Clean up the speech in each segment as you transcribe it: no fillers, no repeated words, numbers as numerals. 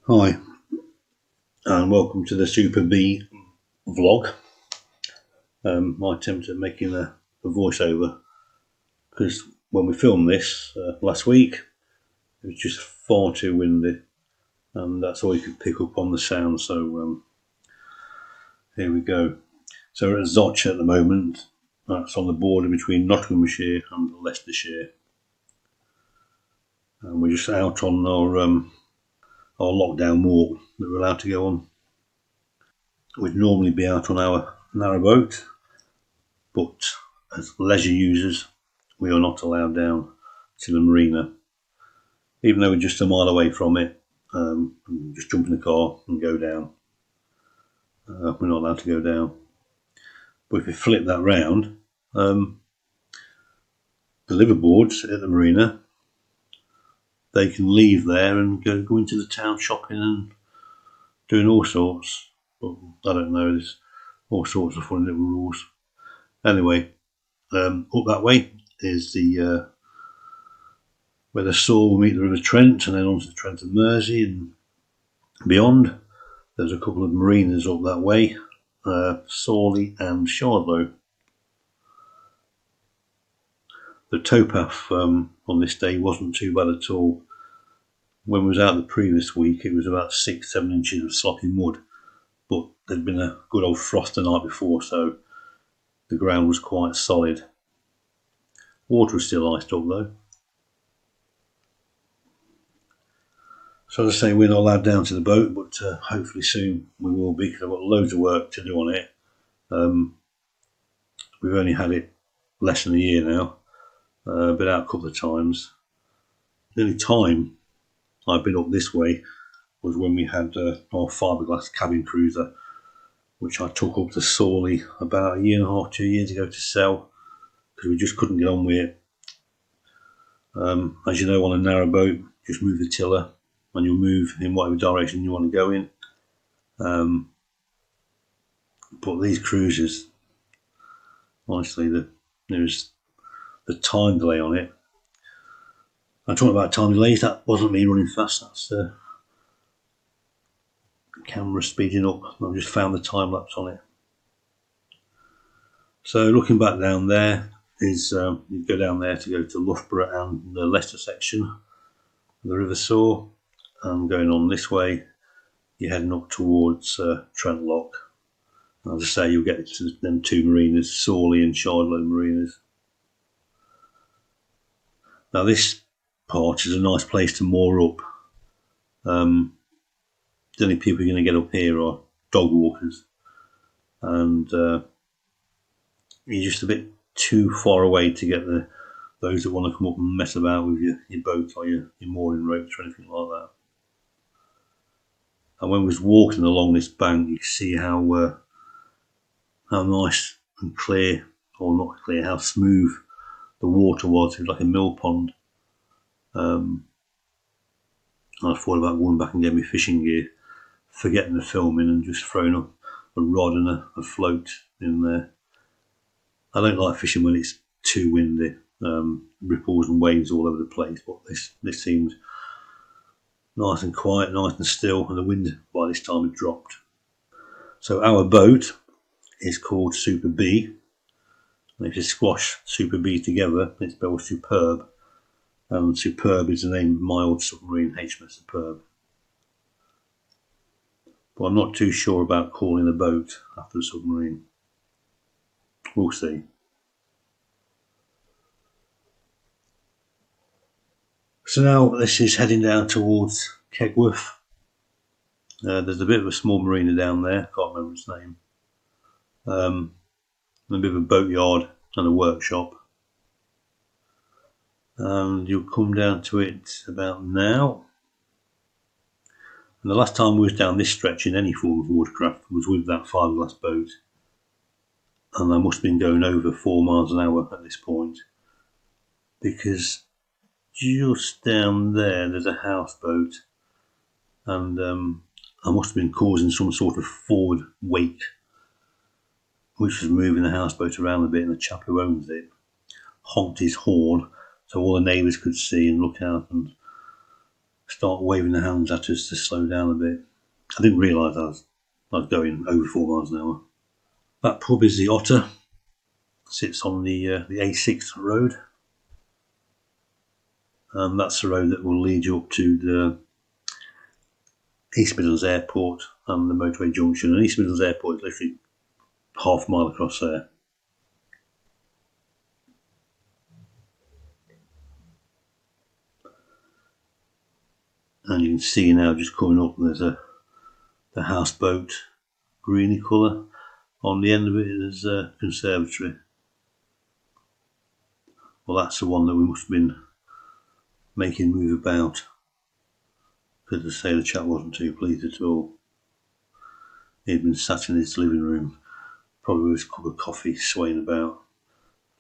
Hi, and welcome to the Super B vlog. My attempt at making a voiceover, because when we filmed this last week, it was just far too windy, and that's all you could pick up on the sound. So here we go. So we're at Zouch at the moment. That's on the border between Nottinghamshire and Leicestershire, and we're just out on our lockdown walk that we're allowed to go on. We'd normally be out on our narrowboat, but as leisure users, we are not allowed down to the marina, even though we're just a mile away from it. Just jump in the car and go down. We're not allowed to go down. But if we flip that round, the liveaboards at the marina, they can leave there and go into the town shopping and doing all sorts. But I don't know, there's all sorts of funny little rules. Anyway, up that way is the where the Soar will meet the River Trent, and then onto the Trent and Mersey and beyond. There's a couple of marinas up that way, Sawley and Shardlow. The towpath on this day wasn't too bad at all. When we was out the previous week, it was about 6-7 inches of sloppy mud, but there'd been a good old frost the night before, so the ground was quite solid. Water was still iced up though. So as I say, we're not allowed down to the boat, but hopefully soon we will be, because I've got loads of work to do on it. We've only had it less than a year now, been out a couple of times. The only time I've been up this way was when we had our fiberglass cabin cruiser, which I took up to Sawley about 1.5 to 2 years ago to sell, because we just couldn't get on with it. As you know, on a narrowboat, just move the tiller and you'll move in whatever direction you want to go in. But these cruisers, honestly, there's the time delay on it. I'm talking about time delays, that wasn't me running fast, that's the camera speeding up. I've just found the time lapse on it. So looking back down there is, you go down there to go to Loughborough and the Leicester section of the River Soar, and going on this way, you're heading up towards Trent Lock. And as I say, you'll get to them two marinas, Sawley and Shardlow marinas. Now this part is a nice place to moor up. The only people who are going to get up here are dog walkers, and you're just a bit too far away to get those that want to come up and mess about with your boat or your mooring ropes or anything like that. And when we was walking along this bank, you can see how nice and clear, or not clear, how smooth the water was. It was like a mill pond. I thought about going back and getting my fishing gear, forgetting the filming and just throwing up a rod and a float in there. I don't like fishing when it's too windy, ripples and waves all over the place, but this seems nice and quiet, nice and still, and the wind by this time had dropped. So our boat is called Super B, and if you squash Super B together, it's spelled Superb, and Superb is the name of my old submarine, HMS Superb. But I'm not too sure about calling a boat after a submarine. We'll see. So now this is heading down towards Kegworth. There's a bit of a small marina down there, can't remember its name. A bit of a boatyard and a workshop. And you'll come down to it about now. And the last time we was down this stretch in any form of watercraft was with that fiberglass boat, and I must have been going over 4 miles an hour at this point, because just down there's a houseboat, and I must have been causing some sort of forward wake, which was moving the houseboat around a bit, and the chap who owns it honked his horn so all the neighbours could see and look out and start waving the hands at us to slow down a bit. I didn't realise I was going over 4 miles an hour. That pub is the Otter. Sits on the A6 road, and that's the road that will lead you up to the East Midlands Airport and the motorway junction. And East Midlands Airport is literally half a mile across there. And you can see now just coming up there's the houseboat, greeny colour. On the end of it there's a conservatory. Well, that's the one that we must have been making move about, because as I say, the chap wasn't too pleased at all. He'd been sat in his living room, probably with his cup of coffee, swaying about.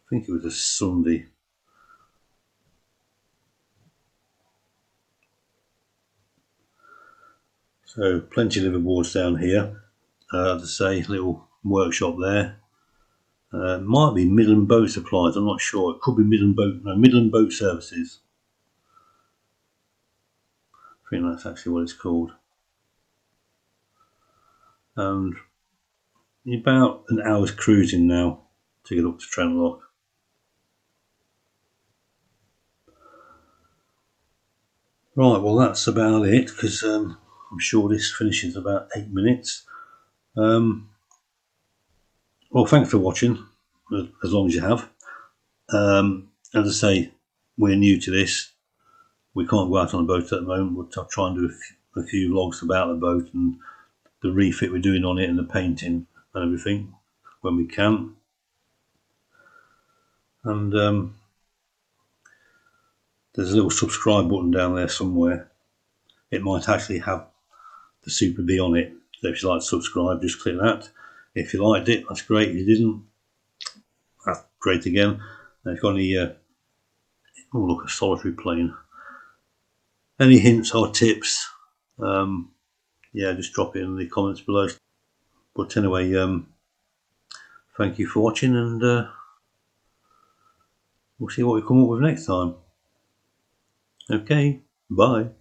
I think it was a Sunday. So plenty of liveaboards down here. As I say, little workshop there. Might be Midland Boat Supplies, I'm not sure. It could be Midland Boat Services. I think that's actually what it's called. And about an hour's cruising now to get up to Trentlock. Right, well that's about it, because I'm sure this finishes about 8 minutes. Well, thanks for watching, as long as you have. As I say, we're new to this. We can't go out on a boat at the moment, but I'll try and do a few vlogs about the boat and the refit we're doing on it and the painting and everything when we can. And there's a little subscribe button down there somewhere. It might actually have the Super B on it. So if you like to subscribe, just click that. If you liked it, that's great. If you didn't, that's great again. And if you've got any, oh look, a solitary plane. Any hints or tips, yeah, just drop it in the comments below. But anyway, thank you for watching, and we'll see what we come up with next time. Okay, bye.